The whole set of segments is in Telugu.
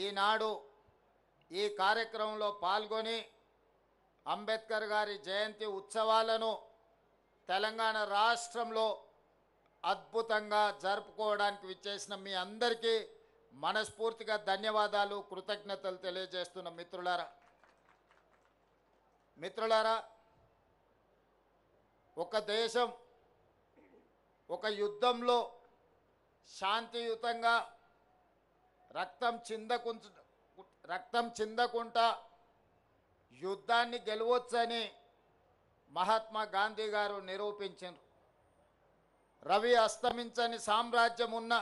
ఈనాడు ఈ కార్యక్రమంలో పాల్గొని అంబేద్కర్ గారి జయంతి ఉత్సవాలను తెలంగాణ రాష్ట్రంలో అద్భుతంగా జరుపుకోవడానికి విచ్చేసిన మీ అందరికీ మనస్ఫూర్తిగా ధన్యవాదాలు, కృతజ్ఞతలు తెలియజేస్తున్న మిత్రులారా, ఒక దేశం ఒక యుద్ధంలో శాంతియుతంగా రక్తం చిందకుంటా యుద్ధాన్ని గెలవొచ్చని మహాత్మా గాంధీ గారు నిరూపించారు. రవి అస్తమించని సామ్రాజ్యం ఉన్న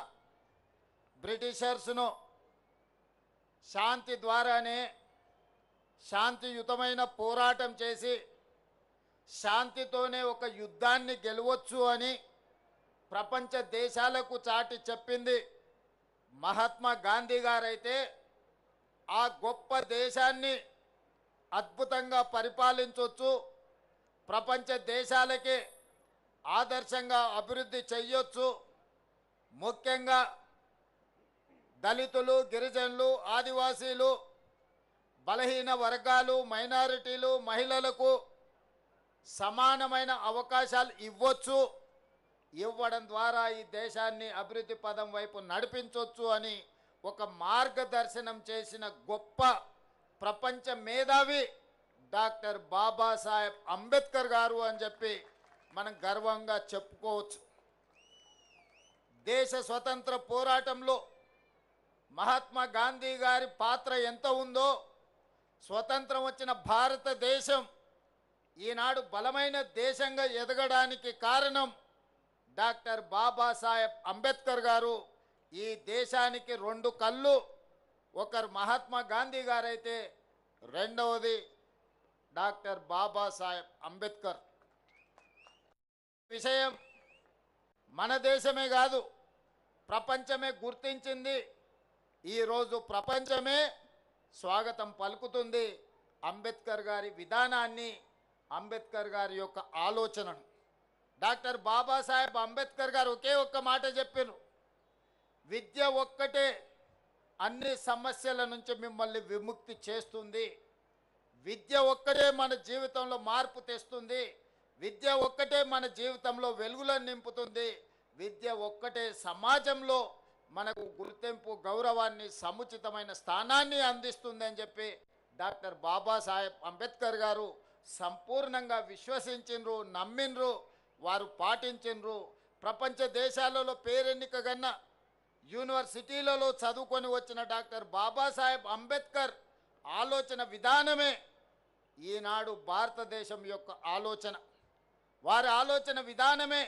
బ్రిటిషర్స్ను శాంతి ద్వారానే శాంతియుతమైన పోరాటం చేసి శాంతితోనే ఒక యుద్ధాన్ని గెలవచ్చు అని ప్రపంచ దేశాలకు చాటి చెప్పింది మహాత్మా గాంధీ గారైతే, ఆ గొప్ప దేశాన్ని అద్భుతంగా పరిపాలించవచ్చు, ప్రపంచ దేశాలకి ఆదర్శంగా అభివృద్ధి చేయొచ్చు. ముఖ్యంగా దళితులు, గిరిజనులు, ఆదివాసీలు, బలహీన వర్గాలు, మైనారిటీలు, మహిళలకు సమానమైన అవకాశాలు ఇవ్వచ్చు. ఇవ్వడం ద్వారా ఈ దేశాన్ని అభివృద్ధి పదం వైపు నడిపించవచ్చు అని ఒక మార్గదర్శనం చేసిన గొప్ప ప్రపంచ మేధావి డాక్టర్ బాబాసాహెబ్ అంబేద్కర్ గారు అని చెప్పి మనం గర్వంగా చెప్పుకోవచ్చు. దేశ స్వతంత్ర పోరాటంలో మహాత్మా గాంధీ గారి పాత్ర ఎంత ఉందో, స్వతంత్రం వచ్చిన భారతదేశం ఈనాడు బలమైన దేశంగా ఎదగడానికి కారణం డాక్టర్ బాబాసాహెబ్ అంబేద్కర్ గారు. ఈ దేశానికి రెండు కళ్ళు, ఒకరు మహాత్మా గాంధీ గారైతే రెండవది డాక్టర్ బాబాసాహెబ్ అంబేద్కర్. విషయం మన దేశమే కాదు, ప్రపంచమే గుర్తించింది. ఈరోజు ప్రపంచమే స్వాగతం పలుకుతుంది అంబేద్కర్ గారి విధానాన్ని, అంబేద్కర్ గారి యొక్క ఆలోచనను. డాక్టర్ బాబాసాహెబ్ అంబేద్కర్ గారు ఒకే ఒక్క మాట చెప్పారు, విద్య ఒక్కటే అన్ని సమస్యల నుంచి మిమ్మల్ని విముక్తి చేస్తుంది, విద్య ఒక్కటే మన జీవితంలో మార్పు తెస్తుంది, విద్య ఒక్కటే మన జీవితంలో వెలుగులను నింపుతుంది, విద్య ఒక్కటే సమాజంలో మనకు గుర్తింపు, గౌరవాన్ని, సముచితమైన స్థానాన్ని అందిస్తుంది అని చెప్పి డాక్టర్ బాబాసాహెబ్ అంబేద్కర్ గారు సంపూర్ణంగా విశ్వసించిండ్రు, నమ్మిండ్రు, వారు పాటించిండ్రు. ప్రపంచ దేశాలలో పేరెన్నికగన్న యూనివర్సిటీలలో చదువుకొని వచ్చిన డాక్టర్ బాబాసాహెబ్ అంబేద్కర్ ఆలోచన విధానమే ఈనాడు భారతదేశం యొక్క ఆలోచన. వారి ఆలోచన విధానమే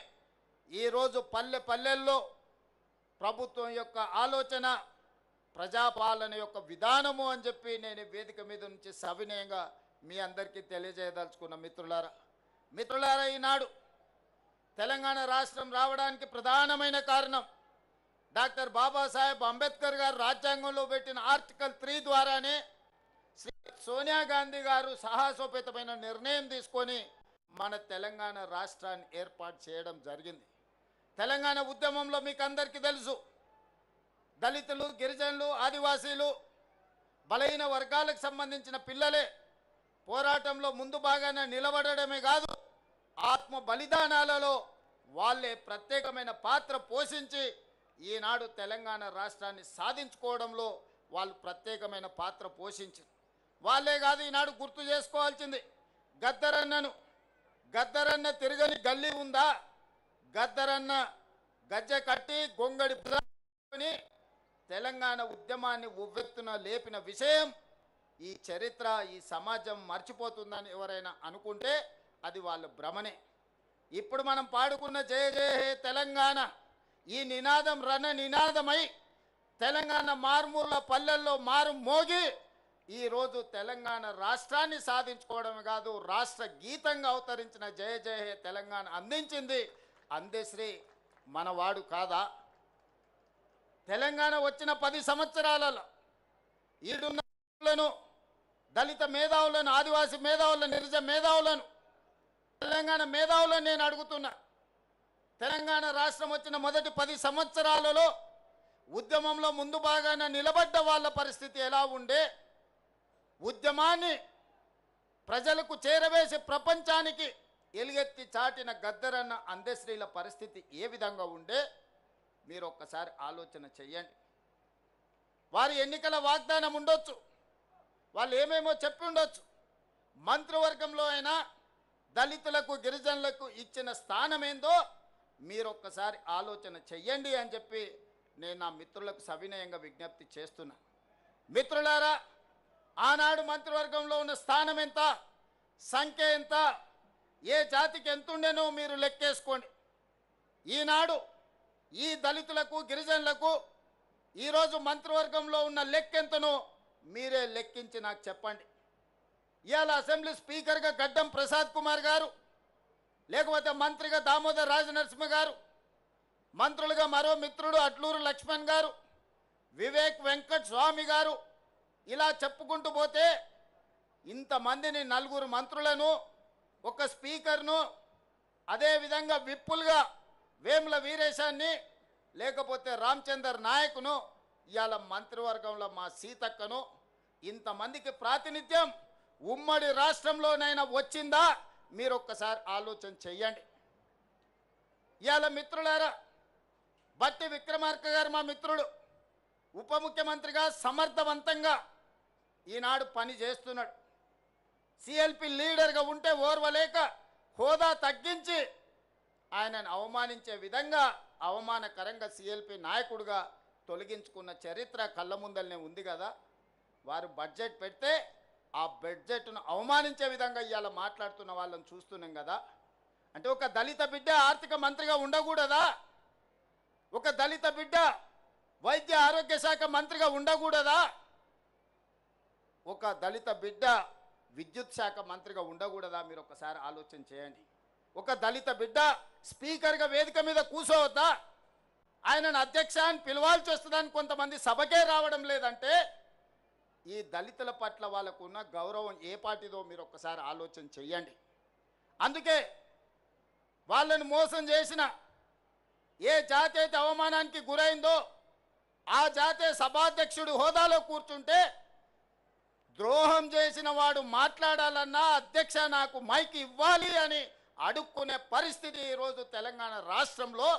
ఈరోజు పల్లె పల్లెల్లో ప్రభుత్వం యొక్క ఆలోచన, ప్రజాపాలన యొక్క విధానము అని చెప్పి నేను వేదిక మీద నుంచి సవినయంగా మీ అందరికీ తెలియజేయదలుచుకున్న మిత్రులారా, ఈనాడు తెలంగాణ రాష్ట్రం రావడానికి ప్రధానమైన కారణం డాక్టర్ బాబాసాహెబ్ అంబేద్కర్ గారు రాజ్యాంగంలో పెట్టిన ఆర్టికల్ 3 ద్వారానే శ్రీ సోనియా గాంధీ గారు సాహసోపేతమైన నిర్ణయం తీసుకొని మన తెలంగాణ రాష్ట్రాన్ని ఏర్పాటు చేయడం జరిగింది. తెలంగాణ ఉద్యమంలో మీకు అందరికీ తెలుసు, దళితులు, గిరిజనులు, ఆదివాసీలు, బలహీన వర్గాలకు సంబంధించిన పిల్లలే పోరాటంలో ముందు భాగాన నిలబడమే కాదు, ఆత్మ బలిదానాలలో వాళ్ళే ప్రత్యేకమైన పాత్ర పోషించి ఈనాడు తెలంగాణ రాష్ట్రాన్ని సాధించుకోవడంలో వాళ్ళు ప్రత్యేకమైన పాత్ర పోషించారు. వాళ్ళే కాదు, ఈనాడు గుర్తు చేసుకోవాల్సింది గద్దరన్న తిరగని గల్లీ ఉందా, గద్దరన్న గజ్జె కట్టి గొంగడి తెలంగాణ ఉద్యమాన్ని ఉవ్వెత్తున లేపిన విషయం ఈ చరిత్ర, ఈ సమాజం మర్చిపోతుందని ఎవరైనా అనుకుంటే అది వాళ్ళ భ్రమనే. ఇప్పుడు మనం పాడుకున్న జయ జయ హే తెలంగాణ ఈ నినాదం రణ నినాదమై తెలంగాణ మారుమూల పల్లెల్లో మారు మోగి ఈరోజు తెలంగాణ రాష్ట్రాన్ని సాధించుకోవడమే కాదు, రాష్ట్ర గీతంగా అవతరించిన జయ జయ హే తెలంగాణ అందించింది అందశ్రీ మనవాడు కాదా? తెలంగాణ వచ్చిన 10 సంవత్సరాలలో ఈడున్న దళిత మేధావులను, ఆదివాసీ మేధావులను, నిరుజ మేధావులను, తెలంగాణ మేధావులను నేను అడుగుతున్నా, తెలంగాణ రాష్ట్రం వచ్చిన మొదటి 10 సంవత్సరాలలో ఉద్యమంలో ముందు భాగాన నిలబడ్డ వాళ్ళ పరిస్థితి ఎలా ఉండే, ఉద్యమాన్ని ప్రజలకు చేరవేసి ప్రపంచానికి ఎలుగెత్తి చాటిన గద్దరన్న అందశ్రీల పరిస్థితి ఏ విధంగా ఉండే మీరు ఒక్కసారి ఆలోచన చెయ్యండి. వారి ఎన్నికల వాగ్దానం ఉండొచ్చు, వాళ్ళు ఏమేమో చెప్పి ఉండొచ్చు, మంత్రివర్గంలో అయినా దళితులకు గిరిజనులకు ఇచ్చిన స్థానం ఏందో మీరు ఒక్కసారి ఆలోచన చెయ్యండి అని చెప్పి నేను నా మిత్రులకు సవినయంగా విజ్ఞప్తి చేస్తున్నా. మిత్రులారా, ఆనాడు మంత్రివర్గంలో ఉన్న స్థానం ఎంత, సంఖ్య ఎంత, ఏ జాతికి ఎంతుండేనో మీరు లెక్కేసుకోండి. ఈనాడు ఈ దళితులకు గిరిజనులకు ఈరోజు మంత్రివర్గంలో ఉన్న లెక్కెంతనో మీరే లెక్కించి నాకు చెప్పండి. ఇవాళ అసెంబ్లీ స్పీకర్గా గడ్డం ప్రసాద్ కుమార్ గారు, లేకపోతే మంత్రిగా దామోదర్ రాజనరసింహ గారు, మంత్రులుగా మరో మిత్రుడు అట్లూరు లక్ష్మణ్ గారు, వివేక్ వెంకట్ స్వామి గారు, ఇలా చెప్పుకుంటూ పోతే ఇంతమందిని, నలుగురు మంత్రులను, ఒక స్పీకర్ను, అదేవిధంగా విప్పులుగా వేముల వీరేశాన్ని, లేకపోతే రామచందర్ నాయకును, ఇవాళ మంత్రివర్గంలో మా సీతక్కను, ఇంతమందికి ప్రాతినిధ్యం ఉమ్మడి రాష్ట్రంలోనైనా వచ్చిందా మీరు ఒక్కసారి ఆలోచన చెయ్యండి. ఇవాళ మిత్రులారా, బట్టి విక్రమార్క గారు మా మిత్రుడు, ఉప ముఖ్యమంత్రిగా సమర్థవంతంగా ఈనాడు పని చేస్తున్నాడు. సిఎల్పి లీడర్గా ఉంటే ఓర్వలేక హోదా తగ్గించి ఆయనను అవమానించే విధంగా అవమానకరంగా సిఎల్పి నాయకుడిగా తొలగించుకున్న చరిత్ర కళ్ళ ముందలనే ఉంది కదా. వారు బడ్జెట్ పెడితే ఆ బడ్జెట్ను అవమానించే విధంగా ఇవాళ మాట్లాడుతున్న వాళ్ళని చూస్తున్నాం కదా. అంటే ఒక దళిత బిడ్డ ఆర్థిక మంత్రిగా ఉండకూడదా? ఒక దళిత బిడ్డ వైద్య ఆరోగ్య శాఖ మంత్రిగా ఉండకూడదా? ఒక దళిత బిడ్డ విద్యుత్ శాఖ మంత్రిగా ఉండకూడదా? మీరు ఒకసారి ఆలోచన చేయండి. ఒక దళిత బిడ్డ స్పీకర్గా వేదిక మీద కూర్చోవద్దా? ఆయనను అధ్యక్ష అని పిలవాల్సి వస్తుందని కొంతమంది సభకే రావడం లేదంటే ఈ దళితుల పట్ల వాళ్ళకు ఉన్న గౌరవం ఏ పాటిదో మీరు ఒక్కసారి ఆలోచన చెయ్యండి. అందుకే వాళ్ళని మోసం చేసిన ఏ జాతి అయితే అవమానానికి గురైందో ఆ జాతే సభాధ్యక్షుడు హోదాలో కూర్చుంటే ద్రోహం చేసిన వాడు మాట్లాడాలన్నా అధ్యక్ష నాకు మైక్ ఇవ్వాలి అని అడుక్కునే పరిస్థితి ఈరోజు తెలంగాణ రాష్ట్రంలో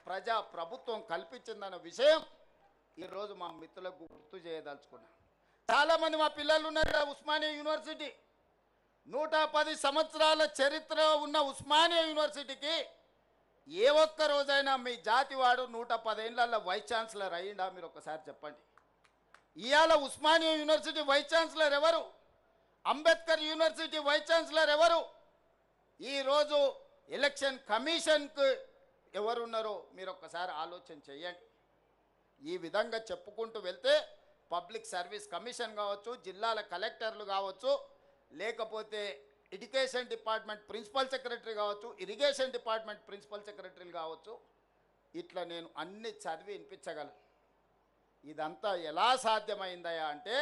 ప్రజా ప్రభుత్వం కల్పించిందన్న విషయం ఈరోజు మా మిత్రులకు గుర్తు చేయదలుచుకున్నా. చాలామంది మా పిల్లలు ఉన్నారు ఉస్మానియా యూనివర్సిటీ, 110 సంవత్సరాల చరిత్ర ఉన్న ఉస్మానియా యూనివర్సిటీకి ఏ ఒక్క రోజైనా మీ జాతి వాడు 110 ఏళ్ళ వైస్ ఛాన్సలర్ అయ్యిందా? మీరు ఒకసారి చెప్పండి. ఇవాళ ఉస్మానియా యూనివర్సిటీ వైస్ ఛాన్సలర్ ఎవరు? అంబేద్కర్ యూనివర్సిటీ వైస్ ఛాన్సలర్ ఎవరు? ఈరోజు ఎలక్షన్ కమిషన్కు ఎవరున్నారో మీరు ఒక్కసారి ఆలోచన చేయండి. ఈ విధంగా చెప్పుకుంటూ వెళ్తే పబ్లిక్ సర్వీస్ కమిషన్ కావచ్చు, జిల్లాల కలెక్టర్లు కావచ్చు, లేకపోతే ఎడ్యుకేషన్ డిపార్ట్మెంట్ ప్రిన్సిపల్ సెక్రటరీ కావచ్చు, ఇరిగేషన్ డిపార్ట్మెంట్ ప్రిన్సిపల్ సెక్రటరీలు కావచ్చు, ఇట్లా నేను అన్ని చదివి వినిపించగలను. ఇదంతా ఎలా సాధ్యమైందయా అంటే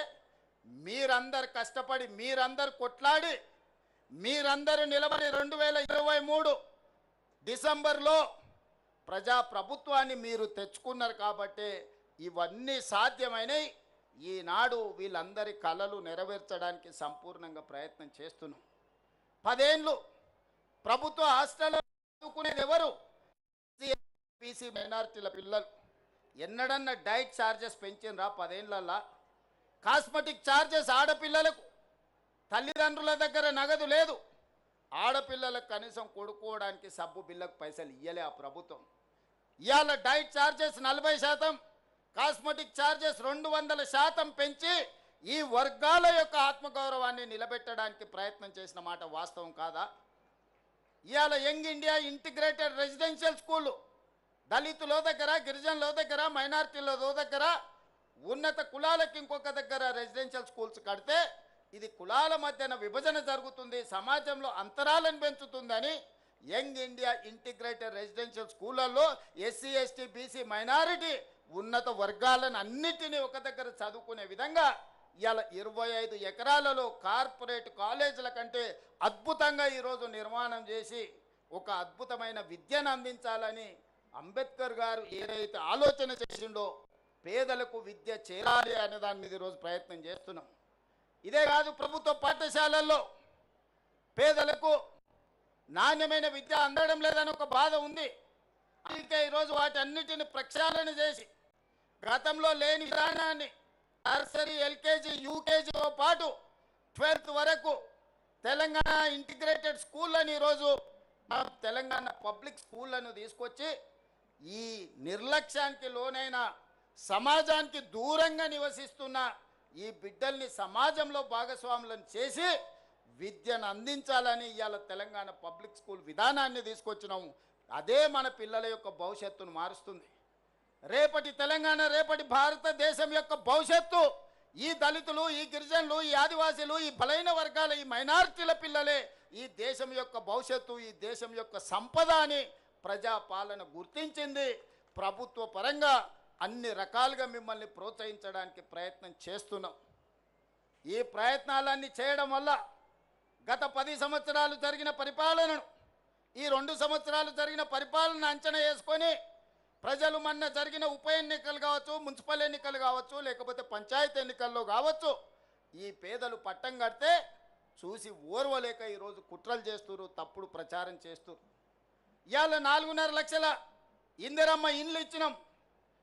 మీరందరు కష్టపడి, మీరందరు కొట్లాడి, మీరందరూ నిలబడి 2023 డిసెంబర్లో ప్రజాప్రభుత్వాన్ని మీరు తెచ్చుకున్నారు కాబట్టి ఇవన్నీ సాధ్యమైనవి. ఈనాడు వీళ్ళందరి కళలు నెరవేర్చడానికి సంపూర్ణంగా ప్రయత్నం చేస్తున్నాం. 10 ఏళ్ళు ప్రభుత్వ హాస్టల్లో చదువుకునేది ఎవరు? బీసీ మైనారిటీల పిల్లలు. ఎన్నడన్నా డైట్ ఛార్జెస్ పెంచినరా 10 ఏళ్ళల్లో? కాస్మెటిక్ ఛార్జెస్ ఆడపిల్లలకు తల్లిదండ్రుల దగ్గర నగదు లేదు. ఆడపిల్లలకు కనీసం కొడుకోవడానికి సబ్బు బిల్లకు పైసలు ఇయ్యలే ఆ ప్రభుత్వం. ఇవాళ డైట్ ఛార్జెస్ 40%, కాస్మెటిక్ ఛార్జెస్ 200% పెంచి ఈ వర్గాల యొక్క ఆత్మగౌరవాన్ని నిలబెట్టడానికి ప్రయత్నం చేసిన మాట వాస్తవం కాదా? ఇవాళ యంగ్ ఇండియా ఇంటిగ్రేటెడ్ రెసిడెన్షియల్ స్కూళ్ళు దళితుల దగ్గర, గిరిజనుల దగ్గర, మైనారిటీల దగ్గర, ఉన్నత కులాలకు ఇంకొక దగ్గర రెసిడెన్షియల్ స్కూల్స్ కడితే ఇది కులాల మధ్యన విభజన జరుగుతుంది, సమాజంలో అంతరాలను పెంచుతుందని యంగ్ ఇండియా ఇంటిగ్రేటెడ్ రెసిడెన్షియల్ స్కూళ్ళల్లో ఎస్సీ, ఎస్టీ, బీసీ, మైనారిటీ ఉన్నత వర్గాలను అన్నిటినీ ఒక దగ్గర చదువుకునే విధంగా ఇవాళ 25 ఎకరాలలో కార్పొరేట్ కాలేజీల కంటే అద్భుతంగా ఈరోజు నిర్మాణం చేసి ఒక అద్భుతమైన విద్యను అందించాలని అంబేద్కర్ గారు ఏదైతే ఆలోచన చేసిండో పేదలకు విద్య చేరాలి అనే దాని మీద ఈరోజు ప్రయత్నం చేస్తున్నాం. ఇదే కాదు, ప్రభుత్వ పాఠశాలల్లో పేదలకు నాణ్యమైన విద్య అందడం లేదని ఒక బాధ ఉంది. అందుకే ఈరోజు వాటన్నిటిని ప్రక్షాళన చేసి గతంలో లేని విధానాన్ని నర్సరీ, ఎల్కేజీ, యూకేజీతో పాటు 12th వరకు తెలంగాణ ఇంటిగ్రేటెడ్ స్కూళ్ళని ఈరోజు తెలంగాణ పబ్లిక్ స్కూళ్ళను తీసుకొచ్చి ఈ నిర్లక్ష్యానికి లోనైన సమాజానికి దూరంగా నివసిస్తున్న ఈ బిడ్డల్ని సమాజంలో భాగస్వాములను చేసి విద్యను అందించాలని ఇవాళ తెలంగాణ పబ్లిక్ స్కూల్ విధానాన్ని తీసుకొచ్చినాము. అదే మన పిల్లల యొక్క భవిష్యత్తును మారుస్తుంది. రేపటి తెలంగాణ, రేపటి భారతదేశం యొక్క భవిష్యత్తు ఈ దళితులు, ఈ గిరిజనులు, ఈ ఆదివాసీలు, ఈ బలైన వర్గాల, ఈ మైనారిటీల పిల్లలే ఈ దేశం యొక్క భవిష్యత్తు, ఈ దేశం యొక్క సంపద అని ప్రజాపాలన గుర్తించింది. ప్రభుత్వ పరంగా అన్ని రకాలుగా మిమ్మల్ని ప్రోత్సహించడానికి ప్రయత్నం చేస్తున్నాం. ఈ ప్రయత్నాలన్నీ చేయడం వల్ల గత 10 సంవత్సరాలు జరిగిన పరిపాలనను, ఈ 2 సంవత్సరాలు జరిగిన పరిపాలన అంచనా వేసుకొని ప్రజలు మొన్న జరిగిన ఉప ఎన్నికలు కావచ్చు, మున్సిపల్ ఎన్నికలు కావచ్చు, లేకపోతే పంచాయతీ ఎన్నికల్లో కావచ్చు, ఈ పేదలు పట్టం కడితే చూసి ఓర్వలేక ఈరోజు కుట్రలు చేస్తున్నారు, తప్పుడు ప్రచారం చేస్తున్నారు. ఇవాళ 4.5 లక్షల ఇందిరమ్మ ఇండ్లు ఇచ్చినాం.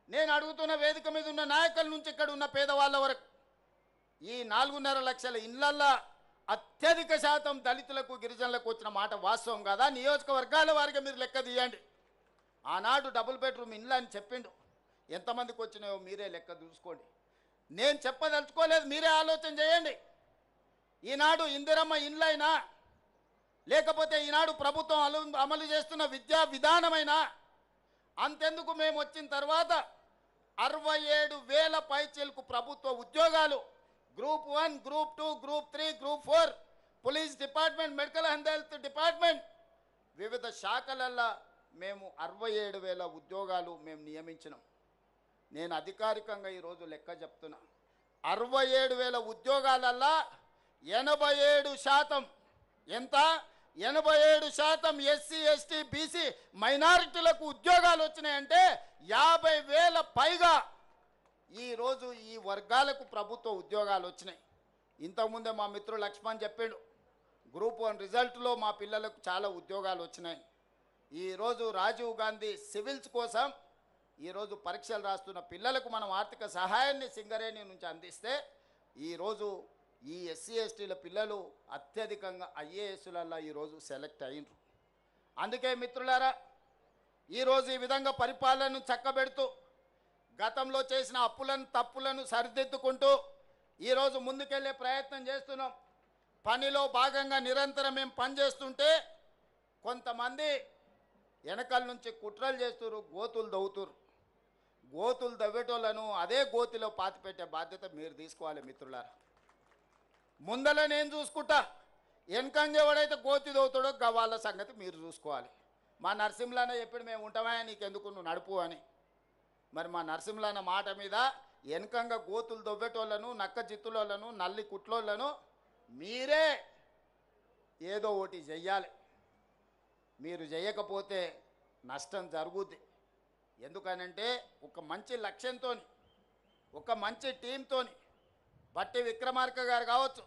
నేను అడుగుతున్న వేదిక మీద ఉన్న నాయకుల నుంచి ఇక్కడ ఉన్న పేదవాళ్ళ వరకు ఈ 4.5 లక్షల ఇండ్లల్లో అత్యధిక శాతం దళితులకు, గిరిజనులకు వచ్చిన మాట వాస్తవం కాదా? నియోజకవర్గాల వారిగా మీరు లెక్క తీయండి. ఆనాడు డబుల్ బెడ్రూమ్ ఇండ్లు అని చెప్పిండు, ఎంతమందికి వచ్చినాయో మీరే లెక్క చూసుకోండి. నేను చెప్పదలుచుకోలేదు, మీరే ఆలోచన చేయండి. ఈనాడు ఇందిరమ్మ ఇండ్లైనా, లేకపోతే ఈనాడు ప్రభుత్వం అమలు చేస్తున్న విద్యా విధానమైనా, అంతెందుకు మేము వచ్చిన తర్వాత 67,000 పైచీలకు ప్రభుత్వ ఉద్యోగాలు, group 1, group 2, group 3, group 4, police department, medical and health department, వివిధ శాఖలల్లో మేము 67,000 ఉద్యోగాలు మేము నియమించినాం. నేను అధికారికంగా ఈరోజు లెక్క చెప్తున్నా. 67,000 ఉద్యోగాలల్లో 87% ఎంత? 87% ఎస్సీ, ఎస్టీ, బీసీ మైనారిటీలకు ఉద్యోగాలు వచ్చినాయంటే 50,000 పైగా ఈరోజు ఈ వర్గాలకు ప్రభుత్వ ఉద్యోగాలు వచ్చినాయి. ఇంతకుముందే మా మిత్రుడు లక్ష్మణ్ చెప్పాడు, గ్రూప్ 1 రిజల్ట్లో మా పిల్లలకు చాలా ఉద్యోగాలు వచ్చినాయి. ఈరోజు రాజీవ్ గాంధీ సివిల్స్ కోసం ఈరోజు పరీక్షలు రాస్తున్న పిల్లలకు మనం ఆర్థిక సహాయాన్ని సింగరేణి నుంచి అందిస్తే ఈరోజు ఈ ఎస్సీ, ఎస్టీల పిల్లలు అత్యధికంగా ఐఏఎస్లలో ఈరోజు సెలెక్ట్ అయినరు. అందుకే మిత్రులారా, ఈరోజు ఈ విధంగా పరిపాలనను చక్కబెడుతూ గతంలో చేసిన అప్పులను, తప్పులను సరిదిద్దుకుంటూ ఈరోజు ముందుకెళ్ళే ప్రయత్నం చేస్తున్నాం. పనిలో భాగంగా నిరంతరం మేము పనిచేస్తుంటే కొంతమంది వెనకాల నుంచి కుట్రలు చేస్తున్నారు, గోతులు దవ్వుతున్నారు. గోతులు దవ్వేటోళ్ళను అదే గోతిలో పాతిపెట్టే బాధ్యత మీరు తీసుకోవాలి మిత్రులారా. ముందల నేను చూసుకుంటా, వెనకంగా ఎవడైతే గోతి దవ్వుతాడో వాళ్ళ సంగతి మీరు చూసుకోవాలి. మా నరసింహులన్న చెప్పాడు, మేము ఉంటామా నీకెందుకు, నువ్వు నడుపు అని. మరి మా నరసింహులన్న మాట మీద వెనకంగా గోతులు దవ్వేటోళ్ళను, నక్క జిత్తులోళ్ళను, నల్లి కుట్లోళ్ళను మీరే ఏదో ఒకటి చెయ్యాలి. మీరు చేయకపోతే నష్టం జరుగుద్ది. ఎందుకనంటే ఒక మంచి లక్ష్యంతో, ఒక మంచి టీంతో బట్టి విక్రమార్క గారు కావచ్చు,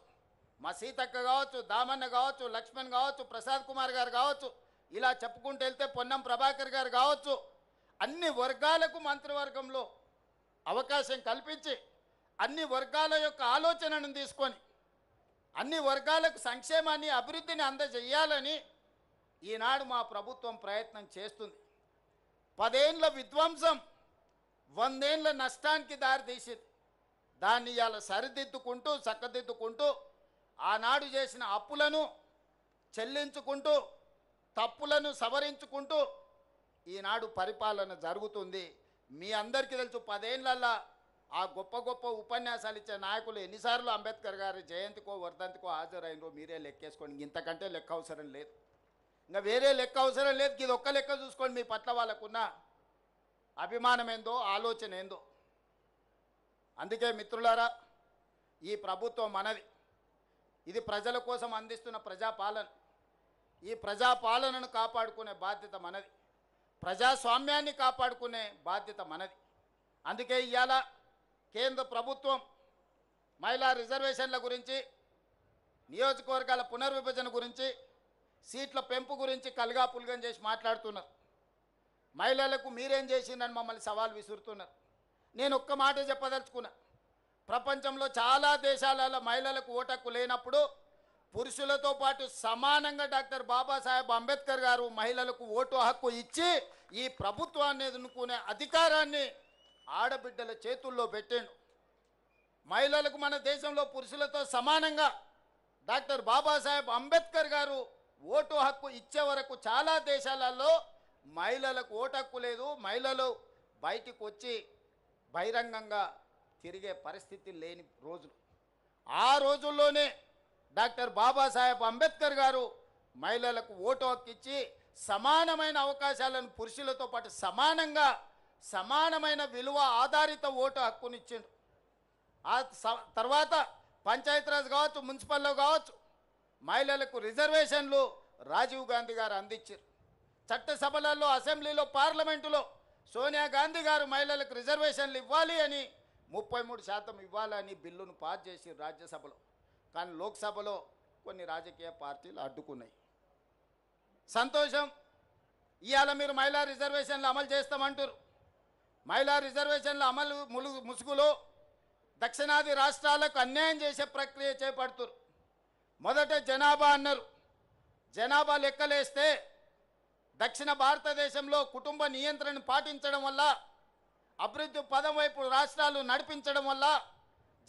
మా సీతక్క కావచ్చు, దామన్న కావచ్చు, లక్ష్మణ్ కావచ్చు, ప్రసాద్ కుమార్ గారు కావచ్చు, ఇలా చెప్పుకుంటూ వెళ్తే పొన్నం ప్రభాకర్ గారు కావచ్చు, అన్ని వర్గాలకు మంత్రివర్గంలో అవకాశం కల్పించి అన్ని వర్గాల యొక్క ఆలోచనను తీసుకొని అన్ని వర్గాలకు సంక్షేమాన్ని, అభివృద్ధిని అందజేయాలని ఈనాడు మా ప్రభుత్వం ప్రయత్నం చేస్తుంది. 10 ఏళ్ళ విధ్వంసం 100 ఏళ్ళ నష్టానికి దారితీసింది. దాన్ని ఇవాళ సరిదిద్దుకుంటూ, చక్కదిద్దుకుంటూ, ఆనాడు చేసిన అప్పులను చెల్లించుకుంటూ, తప్పులను సవరించుకుంటూ ఈనాడు పరిపాలన జరుగుతుంది. మీ అందరికీ తెలుసు, 10 ఏళ్ళల్లో ఆ గొప్ప గొప్ప ఉపన్యాసాలు ఇచ్చే నాయకులు ఎన్నిసార్లు అంబేద్కర్ గారి జయంతికో వర్ధంతికో హాజరైనరో మీరే లెక్కేసుకోండి. ఇంతకంటే లెక్క అవసరం లేదు, ఇంకా వేరే లెక్క అవసరం లేదు. ఇది ఒక్క లెక్క చూసుకోండి, మీ పట్ల వాళ్ళకున్న అభిమానం ఏందో, ఆలోచన ఏందో. అందుకే మిత్రులారా, ఈ ప్రభుత్వం మనది. ఇది ప్రజల కోసం అందిస్తున్న ప్రజాపాలన. ఈ ప్రజాపాలనను కాపాడుకునే బాధ్యత మనది. ప్రజాస్వామ్యాన్ని కాపాడుకునే బాధ్యత మనది. అందుకే ఇవాళ కేంద్ర ప్రభుత్వం మహిళా రిజర్వేషన్ల గురించి, నియోజకవర్గాల పునర్విభజన గురించి, సీట్ల పెంపు గురించి కలగాపులగం చేసి మాట్లాడుతున్నారు. మహిళలకు మీరేం చేసిందని మమ్మల్ని సవాల్ విసురుతున్నారు. నేను ఒక్క మాట చెప్పదలుచుకున్నా. ప్రపంచంలో చాలా దేశాలలో మహిళలకు ఓటు హక్కు లేనప్పుడు పురుషులతో పాటు సమానంగా డాక్టర్ బాబాసాహెబ్ అంబేద్కర్ గారు మహిళలకు ఓటు హక్కు ఇచ్చి ఈ ప్రభుత్వాన్ని ఎన్నుకునే అధికారాన్ని ఆడబిడ్డల చేతుల్లో పెట్టాడు. మహిళలకు మన దేశంలో పురుషులతో సమానంగా డాక్టర్ బాబాసాహెబ్ అంబేద్కర్ గారు ఓటు హక్కు ఇచ్చే వరకు చాలా దేశాలలో మహిళలకు ఓటు హక్కు లేదు. మహిళలు బయటికి వచ్చి బహిరంగంగా తిరిగే పరిస్థితి లేని రోజులు. ఆ రోజుల్లోనే డాక్టర్ బాబాసాహెబ్ అంబేద్కర్ గారు మహిళలకు ఓటు హక్కు ఇచ్చి సమానమైన అవకాశాలను పురుషులతో పాటు సమానమైన విలువ ఆధారిత ఓటు హక్కునిచ్చిండు. ఆ తర్వాత పంచాయతీరాజ్ కావచ్చు, మున్సిపల్లో కావచ్చు, మహిళలకు రిజర్వేషన్లు రాజీవ్ గాంధీ గారు అందించారు. చట్టసభలలో, అసెంబ్లీలో, పార్లమెంటులో సోనియా గాంధీ గారు మహిళలకు రిజర్వేషన్లు ఇవ్వాలి అని 33% ఇవ్వాలని బిల్లును పాస్ చేసి రాజ్యసభలో. కానీ లోక్సభలో కొన్ని రాజకీయ పార్టీలు అడ్డుకున్నాయి. సంతోషం, ఇవాళ మీరు మహిళా రిజర్వేషన్లు అమలు చేస్తామంటారు. మహిళా రిజర్వేషన్ల అమలు ముసుగులో దక్షిణాది రాష్ట్రాలకు అన్యాయం చేసే ప్రక్రియ చేపడుతున్నారు. మొదట జనాభా అన్నారు. జనాభా లెక్కలేస్తే దక్షిణ భారతదేశంలో కుటుంబ నియంత్రణను పాటించడం వల్ల, అభివృద్ధి పదం వైపు రాష్ట్రాలు నడిపించడం వల్ల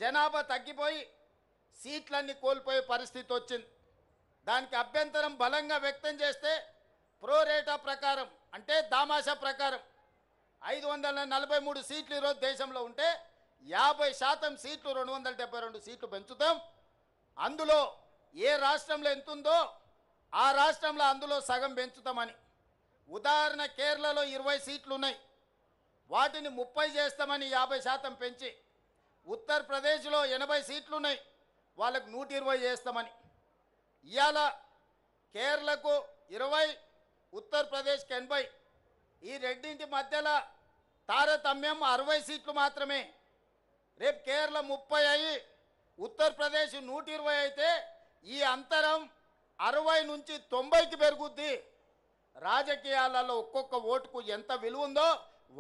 జనాభా తగ్గిపోయి సీట్లన్నీ కోల్పోయే పరిస్థితి వచ్చింది. దానికి అభ్యంతరం బలంగా వ్యక్తం చేస్తే ప్రోరేటా ప్రకారం, అంటే దామాషా ప్రకారం 543 సీట్లు ఈరోజు దేశంలో ఉంటే 50% సీట్లు 272 సీట్లు పెంచుతాం. అందులో ఏ రాష్ట్రంలో ఎంత ఉందో ఆ రాష్ట్రంలో అందులో సగం పెంచుతామని. ఉదాహరణ, కేరళలో 20 సీట్లు ఉన్నాయి, వాటిని 30 చేస్తామని 50% పెంచి. ఉత్తరప్రదేశ్లో 80 సీట్లు ఉన్నాయి, వాళ్ళకు 120 చేస్తామని. ఇవాళ కేరళకు 20, ఉత్తరప్రదేశ్కి 80. ఈ రెండింటి మధ్యలో తారతమ్యం 60 సీట్లు మాత్రమే. రేపు కేరళ 30 అయ్యి ఉత్తరప్రదేశ్ 120 అయితే ఈ అంతరం 60 నుంచి 90కి పెరుగుద్ది. రాజకీయాలలో ఒక్కొక్క ఓటుకు ఎంత విలువ ఉందో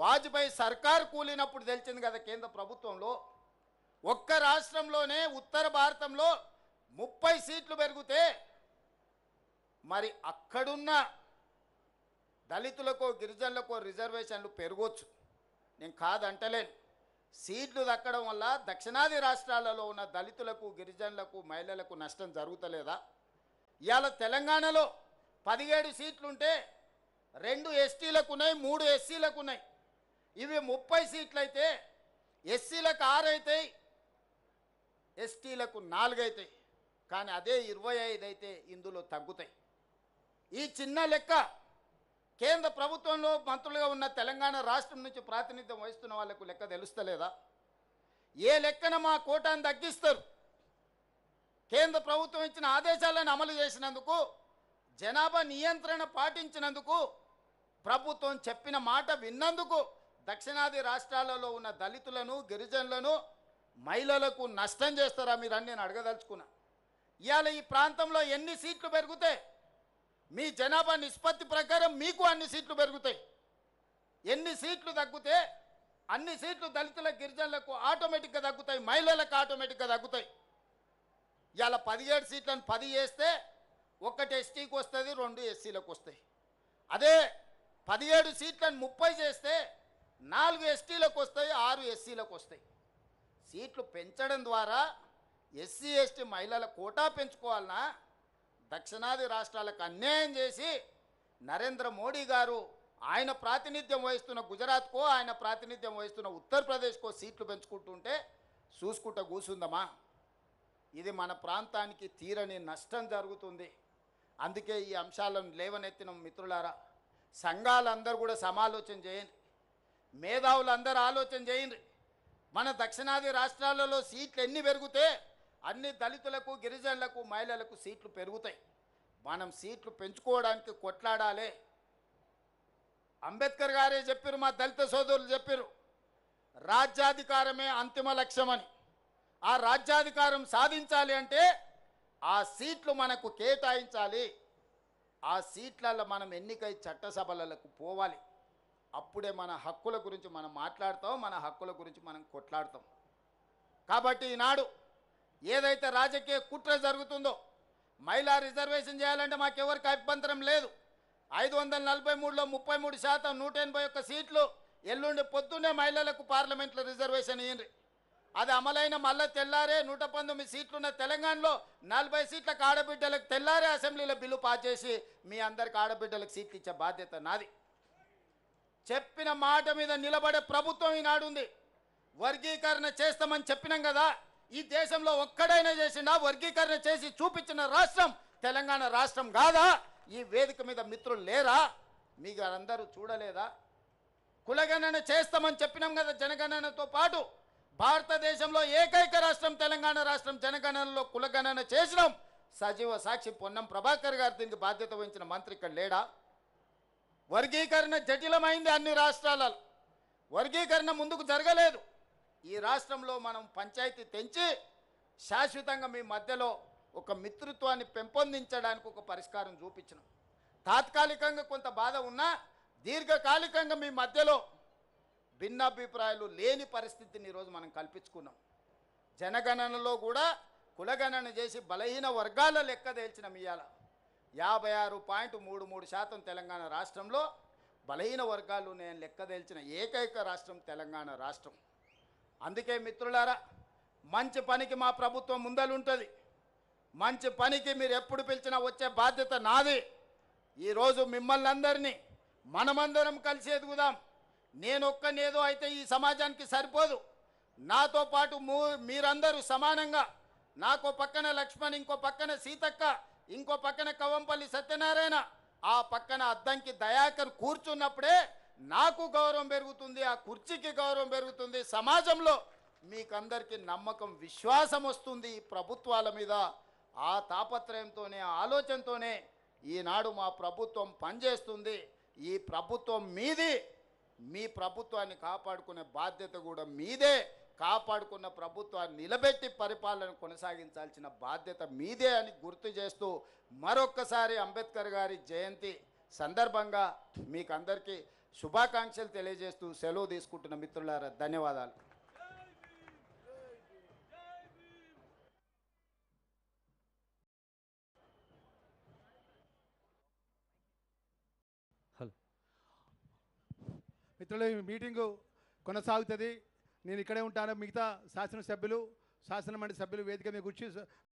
వాజ్పేయి సర్కారు కూలినప్పుడు తెలిసింది కదా. కేంద్ర ప్రభుత్వంలో ఒక్క రాష్ట్రంలోనే ఉత్తర భారతంలో 30 సీట్లు పెరిగితే మరి అక్కడున్న దళితులకు, గిరిజనులకు రిజర్వేషన్లు పెరగవచ్చు, నేను కాదంటలేను. సీట్లు దక్కడం వల్ల దక్షిణాది రాష్ట్రాలలో ఉన్న దళితులకు, గిరిజనులకు, మహిళలకు నష్టం జరుగుతలేదా? ఇవాళ తెలంగాణలో 17 సీట్లుంటే 2 ఎస్టీలకు ఉన్నాయి, 3 ఎస్సీలకు ఉన్నాయి. ఇవి 30 సీట్లు అయితే ఎస్సీలకు 6 అవుతాయి, ఎస్టీలకు 4 అవుతాయి. కానీ అదే 25 అయితే ఇందులో తగ్గుతాయి. ఈ చిన్న లెక్క కేంద్ర ప్రభుత్వంలో మంత్రులుగా ఉన్న తెలంగాణ రాష్ట్రం నుంచి ప్రాతినిధ్యం వహిస్తున్న వాళ్లకు లెక్క తెలుస్తలేదా? ఏ లెక్కన మా కోటాను తగ్గిస్తారు? కేంద్ర ప్రభుత్వం ఇచ్చిన ఆదేశాలను అమలు చేసినందుకు, జనాభా నియంత్రణ పాటించినందుకు, ప్రభుత్వం చెప్పిన మాట విన్నందుకు దక్షిణాది రాష్ట్రాలలో ఉన్న దళితులను, గిరిజనులను, మహిళలకు నష్టం చేస్తారా మీరు అని నేను అడగదలుచుకున్నా. ఇవాళ ఈ ప్రాంతంలో ఎన్ని సీట్లు పెరుగుతాయి? మీ జనాభా నిష్పత్తి ప్రకారం మీకు అన్ని సీట్లు పెరుగుతాయి. ఎన్ని సీట్లు తగ్గితే అన్ని సీట్లు దళితుల, గిరిజనులకు ఆటోమేటిక్గా తగ్గుతాయి, మహిళలకు ఆటోమేటిక్గా తగ్గుతాయి. ఇవాళ 17 సీట్లను 10 చేస్తే 1 ఎస్టీకి వస్తుంది, 2 ఎస్సీలకు వస్తాయి. అదే 17 సీట్లను 30 చేస్తే 4 ఎస్టీలకు వస్తాయి, 6 ఎస్సీలకు వస్తాయి. సీట్లు పెంచడం ద్వారా ఎస్సీ ఎస్టీ మహిళల కోటా పెంచుకోవాలన్నా దక్షిణాది రాష్ట్రాలకు అన్యాయం చేసి నరేంద్ర మోడీ గారు ఆయన ప్రాతినిధ్యం వహిస్తున్న గుజరాత్కో, ఆయన ప్రాతినిధ్యం వహిస్తున్న ఉత్తరప్రదేశ్కో సీట్లు పెంచుకుంటుంటే చూసుకుంటూ కూర్చుందమా? ఇది మన ప్రాంతానికి తీరని నష్టం జరుగుతుంది. అందుకే ఈ అంశాలను లేవనెత్తిన మిత్రులారా, సంఘాలందరూ కూడా సమాలోచన చేయండి, మేధావులందరూ ఆలోచన చేయండి. మన దక్షిణాది రాష్ట్రాలలో సీట్లు ఎన్ని పెరిగితే అన్ని దళితులకు, గిరిజనులకు, మహిళలకు సీట్లు పెరుగుతాయి. మనం సీట్లు పెంచుకోవడానికి కొట్లాడాలి. అంబేద్కర్ గారే చెప్పారు, మా దళిత సోదరులు చెప్పారు, రాజ్యాధికారమే అంతిమ లక్ష్యమని. ఆ రాజ్యాధికారం సాధించాలి అంటే ఆ సీట్లు మనకు కేటాయించాలి. ఆ సీట్లలో మనం ఎన్నికై చట్టసభలకు పోవాలి. అప్పుడే మన హక్కుల గురించి మనం మాట్లాడతాం, మన హక్కుల గురించి మనం కొట్లాడతాం. కాబట్టి ఈనాడు ఏదైతే రాజకీయ కుట్ర జరుగుతుందో, మహిళా రిజర్వేషన్ చేయాలంటే మాకెవరికి అభ్యంతరం లేదు. 543లో 33%, 181 సీట్లు ఎల్లుండి పొద్దున్నే మహిళలకు పార్లమెంట్లో రిజర్వేషన్ ఇయ్యండి. అది అమలైన మళ్ళీ తెల్లారే 119 సీట్లున్న తెలంగాణలో 40 సీట్లకు ఆడబిడ్డలకు తెల్లారే అసెంబ్లీలో బిల్లు పాస్ చేసి మీ అందరికి ఆడబిడ్డలకు సీట్లు ఇచ్చే బాధ్యత నాది. చెప్పిన మాట మీద నిలబడే ప్రభుత్వం ఈనాడు ఉంది. వర్గీకరణ చేస్తామని చెప్పినాం కదా, ఈ దేశంలో ఒక్కడైనా చేసిండా? వర్గీకరణ చేసి చూపించిన రాష్ట్రం తెలంగాణ రాష్ట్రం కాదా? ఈ వేదిక మీద మిత్రులు లేరా? మీకు అందరూ చూడలేదా? కులగణన చేస్తామని చెప్పినాం కదా. జనగణనతో పాటు భారతదేశంలో ఏకైక రాష్ట్రం తెలంగాణ రాష్ట్రం. జనగణనలో కులగణన చేసినాం. సజీవ సాక్షి పొన్నం ప్రభాకర్ గారు దీనికి బాధ్యత వహించిన మంత్రి ఇక్కడ లేడా? వర్గీకరణ జటిలమైంది అన్ని రాష్ట్రాలలో. వర్గీకరణ ముందుకు జరగలేదు. ఈ రాష్ట్రంలో మనం పంచాయతీ తెంచి శాశ్వతంగా మీ మధ్యలో ఒక మిత్రత్వాన్ని పెంపొందించడానికి ఒక పరిష్కారం చూపించినాం. తాత్కాలికంగా కొంత బాధ ఉన్నా దీర్ఘకాలికంగా మీ మధ్యలో భిన్నాభిప్రాయాలు లేని పరిస్థితిని ఈరోజు మనం కల్పించుకున్నాం. జనగణనలో కూడా కులగణన చేసి బలహీన వర్గాల లెక్క తేల్చిన ఇవాళ 56.33% తెలంగాణ రాష్ట్రంలో బలహీన వర్గాలు నేను లెక్క తేల్చిన ఏకైక రాష్ట్రం తెలంగాణ రాష్ట్రం. అందుకే మిత్రులారా, మంచి పనికి మా ప్రభుత్వం ముందలుంటుంది. మంచి పనికి మీరు ఎప్పుడు పిలిచినా వచ్చే బాధ్యత నాది. ఈరోజు మిమ్మల్ని అందరినీ మనమందరం కలిసి ఎదుగుదాం. నేనొక్కనేదో అయితే ఈ సమాజానికి సరిపోదు. నాతో పాటు మీరందరూ సమానంగా, నాకో పక్కన లక్ష్మణ్, ఇంకో పక్కన సీతక్క, ఇంకో పక్కన కవంపల్లి సత్యనారాయణ, ఆ పక్కన అద్దంకి దయాకర్ కూర్చున్నప్పుడే నాకు గౌరవం పెరుగుతుంది, ఆ కుర్చీకి గౌరవం పెరుగుతుంది. సమాజంలో మీకందరికీ నమ్మకం, విశ్వాసం వస్తుంది ఈ ప్రభుత్వాల మీద. ఆ తాపత్రయంతోనే, ఆలోచనతోనే ఈనాడు మా ప్రభుత్వం పనిచేస్తుంది. ఈ ప్రభుత్వం మీది. మీ ప్రభుత్వాన్ని కాపాడుకునే బాధ్యత కూడా మీదే. కాపాడుకున్న ప్రభుత్వాన్ని నిలబెట్టి పరిపాలన కొనసాగించాల్సిన బాధ్యత మీదే అని గుర్తు చేస్తూ మరొక్కసారి అంబేద్కర్ గారి జయంతి సందర్భంగా మీకు అందరికీ శుభాకాంక్షలు తెలియజేస్తూ సెలవు తీసుకుంటున్న మిత్రులారా, ధన్యవాదాలు. మిత్రులు, ఈ మీటింగు కొనసాగుతుంది. నేను ఇక్కడే ఉంటాను. మిగతా శాసనసభ్యులు, శాసనమండలి సభ్యులు వేదిక మీద కూర్చి